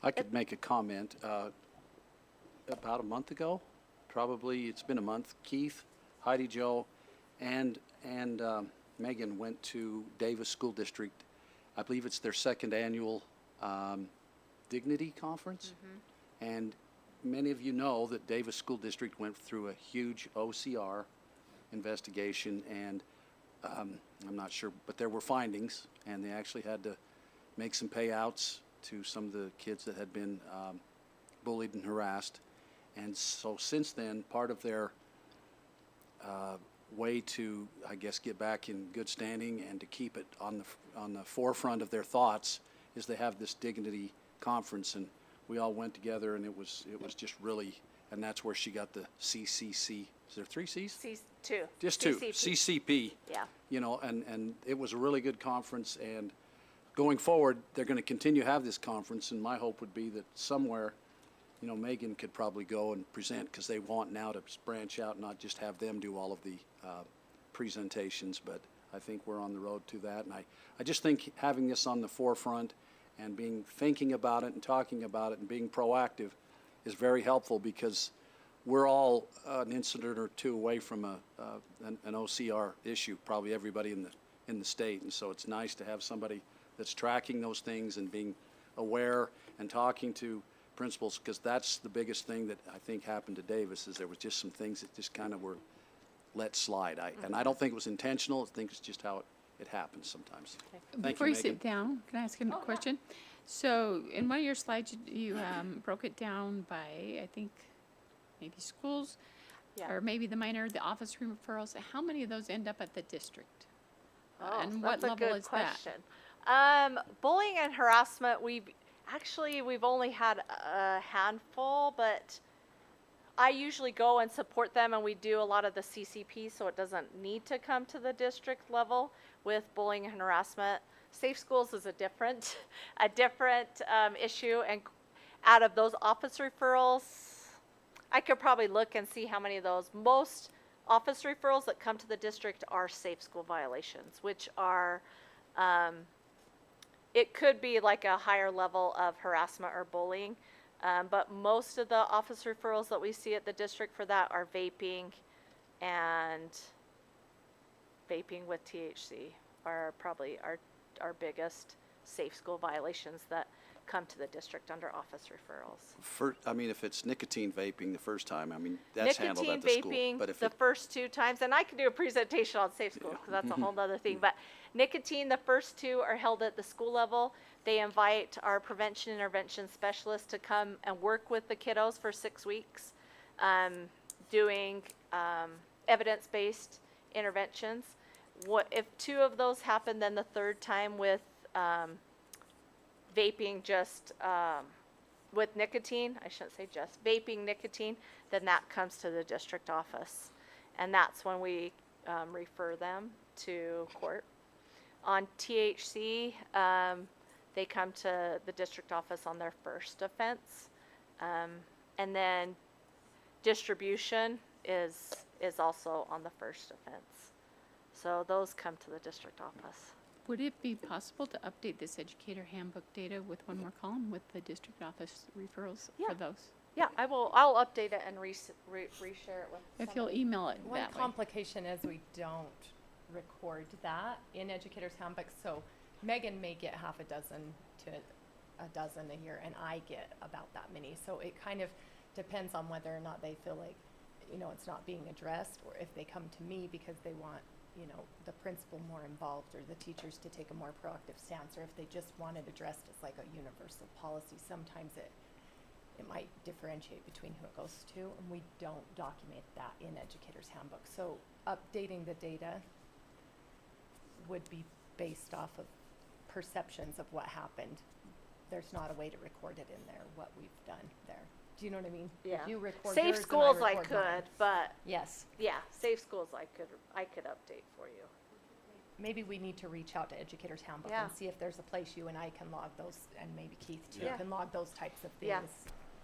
I could make a comment. About a month ago, probably it's been a month, Keith, Heidi Jo, and Megan went to Davis School District. I believe it's their second annual Dignity Conference. And many of you know that Davis School District went through a huge OCR investigation, and I'm not sure, but there were findings, and they actually had to make some payouts to some of the kids that had been bullied and harassed. And so since then, part of their way to, I guess, get back in good standing and to keep it on the forefront of their thoughts is they have this dignity conference, and we all went together, and it was just really, and that's where she got the CCC. Is there 3 C's? Two. Just 2. CCP. CCP. Yeah. You know, and it was a really good conference, and going forward, they're going to continue to have this conference, and my hope would be that somewhere, you know, Megan could probably go and present, because they want now to branch out, not just have them do all of the presentations, but I think we're on the road to that. And I just think having this on the forefront and thinking about it and talking about it and being proactive is very helpful, because we're all an incident or two away from an OCR issue, probably everybody in the state. And so it's nice to have somebody that's tracking those things and being aware and talking to principals, because that's the biggest thing that I think happened to Davis, is there was just some things that just kind of were let slide. And I don't think it was intentional. I think it's just how it happens sometimes. Thank Before you, you sit Megan. down, can I ask a question? So in one of your slides, you broke it down by, I think, maybe schools, Yeah. or maybe the minor, the office referrals. How many of those end up at the district? Oh, And what that's a level good is that? question. Bullying and harassment, we've only had a handful, but I usually go and support them, and we do a lot of the CCP, so it doesn't need to come to the district level with bullying and harassment. Safe schools is a different issue, and out of those office referrals, I could probably look and see how many of those. Most office referrals that come to the district are safe school violations, which are, it could be like a higher level of harassment or bullying. But most of the office referrals that we see at the district for that are vaping, and vaping with THC are probably our biggest safe school violations that come to the district under office referrals. I mean, if it's nicotine vaping the first time, I mean, that's handled at the Nicotine school. vaping But if the it, first 2 times, and I can do a presentation on safe school because that's a whole other thing, but nicotine, the first 2 are held at the school level. They invite our prevention intervention specialists to come and work with the kiddos for 6 weeks, doing evidence-based interventions. If 2 of those happen, then the 3rd time with vaping just with nicotine, I shouldn't say just, vaping nicotine, then that comes to the district office. And that's when we refer them to court. On THC, they come to the district office on their first offense. And then distribution is also on the first offense. So those come to the district office. Would it be possible to update this educator handbook data with one more column with the district office referrals for those? Yeah, I'll update it and reshare it with If you'll email it One that way. complication is we don't record that in educator's handbook, so Megan may get half a dozen to a dozen a year, and I get about that many. So it kind of depends on whether or not they feel like, you know, it's not being addressed, or if they come to me because they want, you know, the principal more involved or the teachers to take a more proactive stance, or if they just want it addressed as like a universal policy. Sometimes it might differentiate between who it goes to, and we don't document that in educator's handbook. So updating the data would be based off of perceptions of what happened. There's not a way to record it in there, what we've done there. Do you know what I mean? Yeah. If you record Safe yours and Schools I record mine. could, but Yes. yeah, Safe Schools I could update for you. Maybe we need to reach out to educator's handbook Yeah. and see if there's a place you and I can log those, and maybe Keith too, Yeah. can log those types of things. Yeah.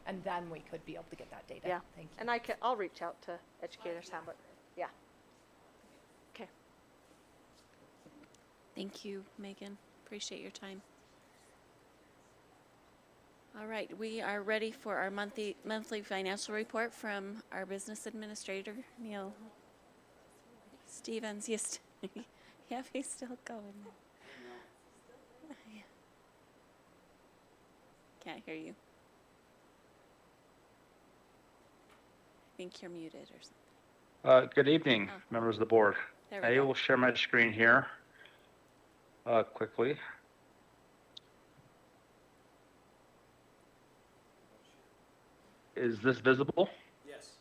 And then we could be able to get that data. Yeah. Thank you. And I'll reach out to educators handbook. Yeah. Okay. Thank you, Megan. Appreciate your time. All right, we are ready for our monthly financial report from our business administrator, Neil Stevens. Yes, yeah, he's still going. Yeah. Can't hear you. I think you're muted or something. Good evening, Oh. members of the board. There we I go. will share my screen here quickly. Is this visible? Yes.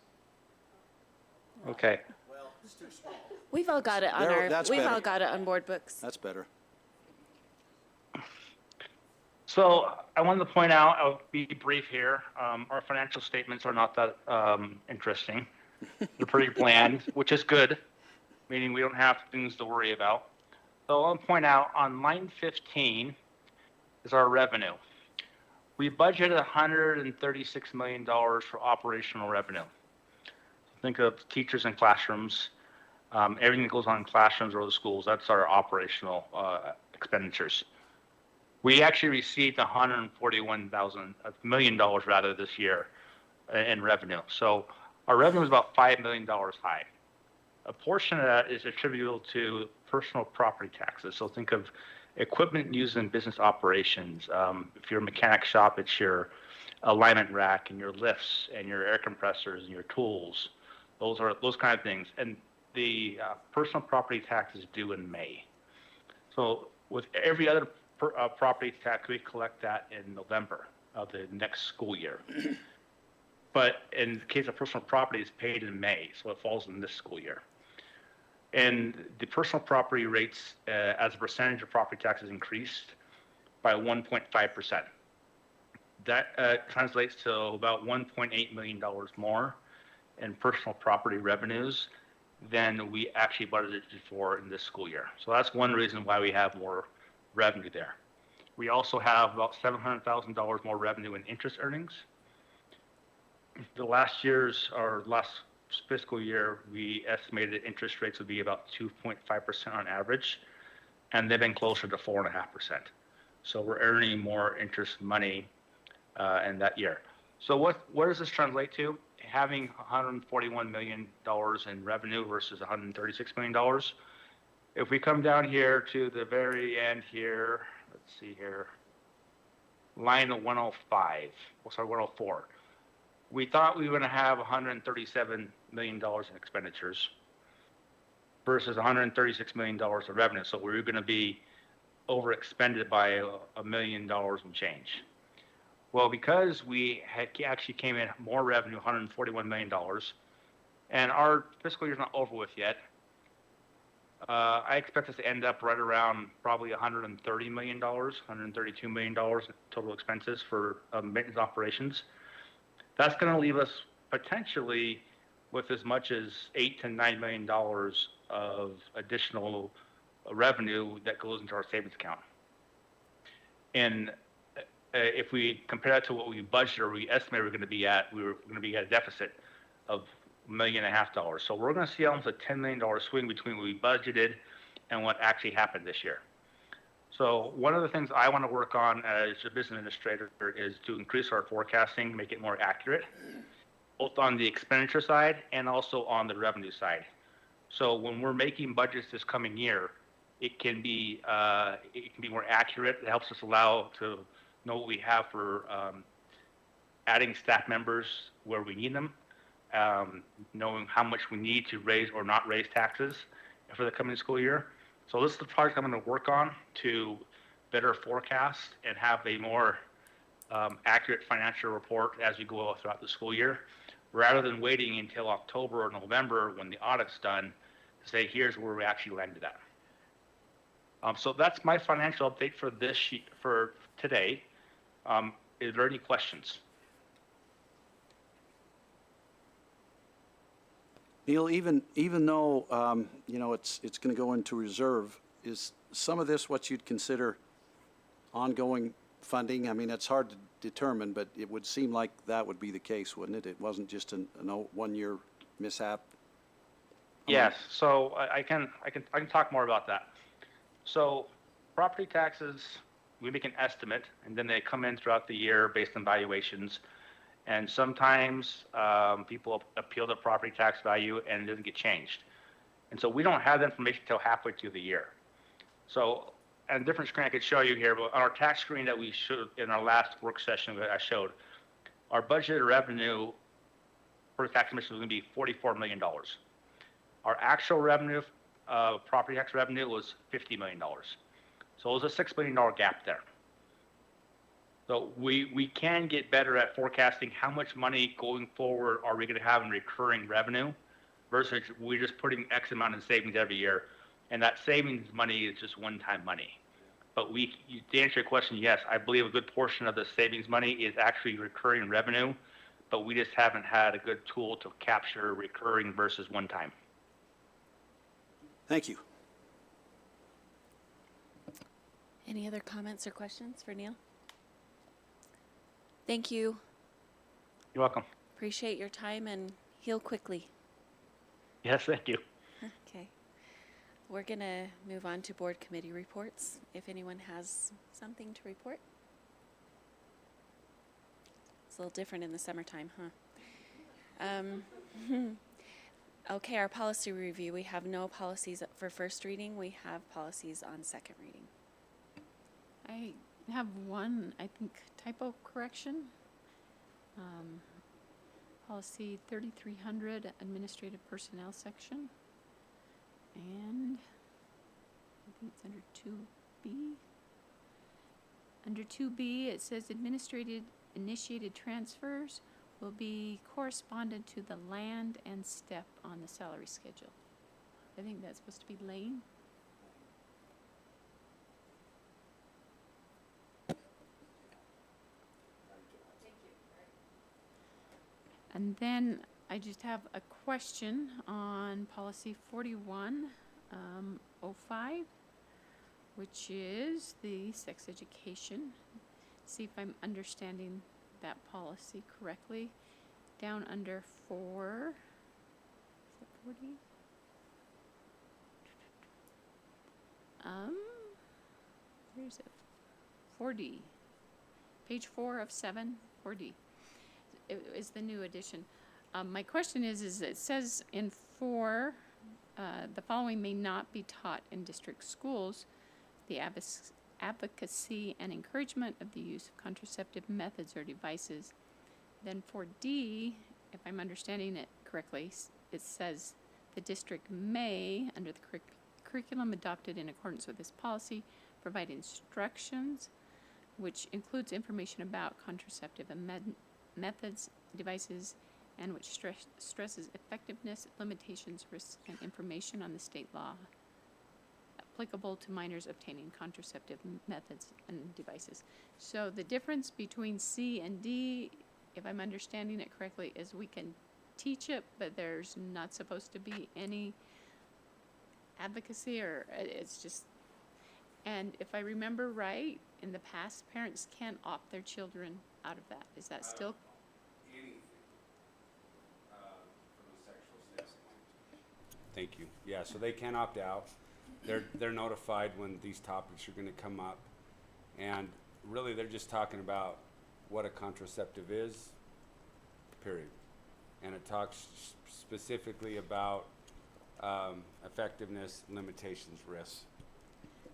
Okay. Well, it's too small. We've all got it on There- our. that's We've better. all got it on board books. That's better. So I wanted to point out, I'll be brief here. Our financial statements are not that interesting. They're pretty bland, which is good, meaning we don't have things to worry about. So I'll point out on line 15 is our revenue. We budgeted $136 million for operational revenue. Think of teachers and classrooms, everything that goes on in classrooms or the schools, that's our operational expenditures. We actually received $141 million rather this year in revenue. So our revenue is about $5 million high. A portion of that is attributable to personal property taxes. So think of equipment used in business operations. If you're a mechanic shop, it's your alignment rack and your lifts and your air compressors and your tools. Those kind of things. And the personal property tax is due in May. So with every other property tax, we collect that in November of the next school year. But in the case of personal property, it's paid in May, so it falls in this school year. And the personal property rates, as a percentage of property taxes, increased by 1.5%. That translates to about $1.8 million more in personal property revenues than we actually budgeted for in this school year. So that's one reason why we have more revenue there. We also have about $700,000 more revenue in interest earnings. Last fiscal year, we estimated interest rates would be about 2.5% on average, and they've been closer to 4.5%. So we're earning more interest money in that year. So what does this translate to? Having $141 million in revenue versus $136 million. If we come down here to the very end here, let's see here, line 105, 104. We thought we were going to have $137 million in expenditures versus $136 million of revenue. So we were going to be overexpended by $1 million and change. Well, because we had actually came in more revenue, $141 million, and our fiscal year's not over with yet, I expect us to end up right around probably $130 million, $132 million in total expenses for maintenance operations. That's going to leave us potentially with as much as $8 to $9 million of additional revenue that goes into our savings account. And if we compare that to what we budgeted or we estimate we're going to be at, we were going to be at a deficit. of $1.5 million. So we're going to see almost a $10 million swing between what we budgeted and what actually happened this year. So one of the things I want to work on as a business administrator is to increase our forecasting, make it more accurate, both on the expenditure side and also on the revenue side. So when we're making budgets this coming year, it can be more accurate. It helps us allow to know what we have for adding staff members where we need them, knowing how much we need to raise or not raise taxes for the coming school year. So this is the project I'm going to work on to better forecast and have a more accurate financial report as we go throughout the school year, rather than waiting until October or November when the audit's done to say, here's where we actually landed at. So that's my financial update for this sheet for today. Is there any questions? Neil, even though, you know, it's going to go into reserve, is some of this what you'd consider ongoing funding? I mean, it's hard to determine, but it would seem like that would be the case, wouldn't it? It wasn't just a one-year mishap. Yes. So I can talk more about that. So property taxes, we make an estimate, and then they come in throughout the year based on valuations. And sometimes people appeal the property tax value and it doesn't get changed. And so we don't have the information until halfway through the year. So, and a different screen I could show you here, but on our tax screen that we showed in our last work session that I showed, our budgeted revenue for the tax commission was going to be $44 million. Our actual revenue, property tax revenue, was $50 million. So it was a $6 million gap there. So we can get better at forecasting how much money going forward are we going to have in recurring revenue versus we're just putting X amount in savings every year. And that savings money is just one-time money. But to answer your question, yes, I believe a good portion of the savings money is actually recurring revenue, but we just haven't had a good tool to capture recurring versus one-time. Thank you. Any other comments or questions for Neil? Thank you. You're welcome. Appreciate your time and heal quickly. Yes, thank you. Okay. We're going to move on to board committee reports, if anyone has something to report. It's a little different in the summertime, huh? Okay, our policy review. We have no policies for first reading. We have policies on second reading. I have one, I think, typo correction. Policy 3300, administrative personnel section. And I think it's under 2B. Under 2B, it says administrative initiated transfers will be correspondent to the land and step on the salary schedule. I think that's supposed to be lane. And then I just have a question on policy 4105, which is the sex education. See if I'm understanding that policy correctly. Down under 4, is that 40? Where is it? 4D. Page 4 of 7, 4D. It is the new edition. My question is it says in 4, the following may not be taught in district schools: the advocacy and encouragement of the use of contraceptive methods or devices. Then for D, if I'm understanding it correctly, it says the district may, under the curriculum adopted in accordance with this policy, provide instructions, which includes information about contraceptive methods, devices, and which stresses effectiveness, limitations, risks, and information on the state law applicable to minors obtaining contraceptive methods and devices. So the difference between C and D, if I'm understanding it correctly, is we can teach it, but there's not supposed to be any advocacy, or it's just, and if I remember right, in the past, parents can opt their children out of that. Is that still? Anything. Thank you. Yeah, so they can opt out. They're notified when these topics are going to come up, and really they're just talking about what a contraceptive is, period. And it talks specifically about effectiveness, limitations, risks.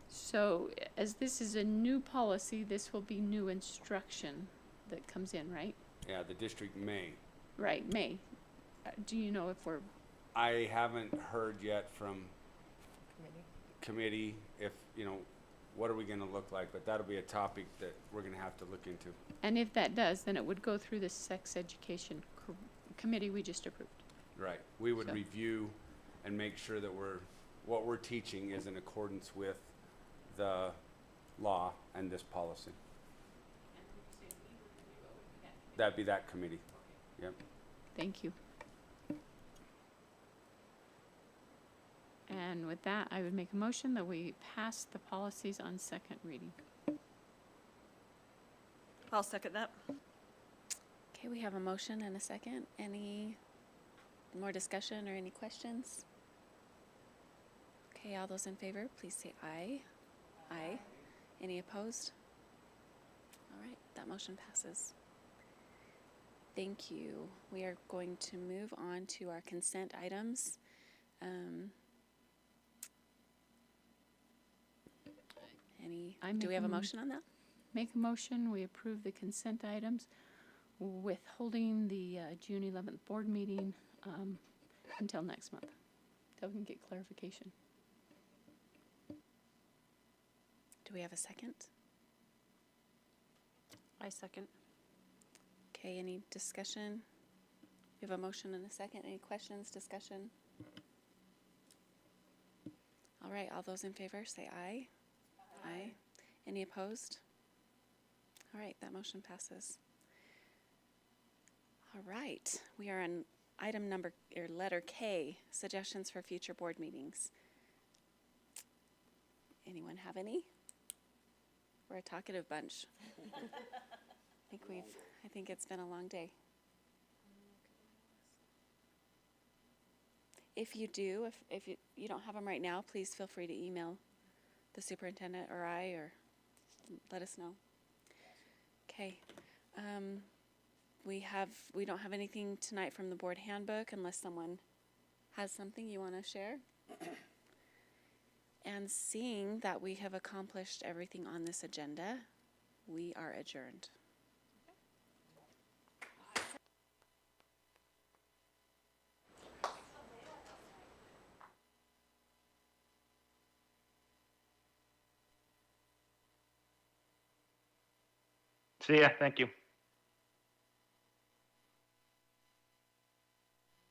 So as this is a new policy, this will be new instruction that comes in, right? Yeah, the district may. Right, May. Do you know if we're, I haven't heard yet from committee if, what are we going to look like, but that'll be a topic that we're going to have to look into. and if that does, then it would go through the sex education committee we just approved. Right. We would So- review and make sure that what we're teaching is in accordance with the law and this policy. That'd be that committee. Yep. Thank you. And with that, I would make a motion that we pass the policies on second reading. I'll second that. Okay, we have a motion and a second. Any more discussion or any questions? Okay, all those in favor, please say aye. Aye. Any opposed? All right, that motion passes. Thank you. We are going to move on to our consent items. Do we have a motion on that? Make a motion, we approve the consent items, withholding the June 11th board meeting until next month, until we can get clarification. Do we have a second? I second. Okay, any discussion? We have a motion and a second. Any questions, discussion? All right, all those in favor say aye. Aye. Any opposed? All right, that motion passes. All right, we are on item letter K, suggestions for future board meetings. Anyone have any? We're a talkative bunch. I think it's been a long day. If you do, if you don't have them right now, please feel free to email the superintendent or I, or let us know. Okay. We don't have anything tonight from the board handbook unless someone has something you want to share. And seeing that we have accomplished everything on this agenda, we are adjourned. See ya. Thank you.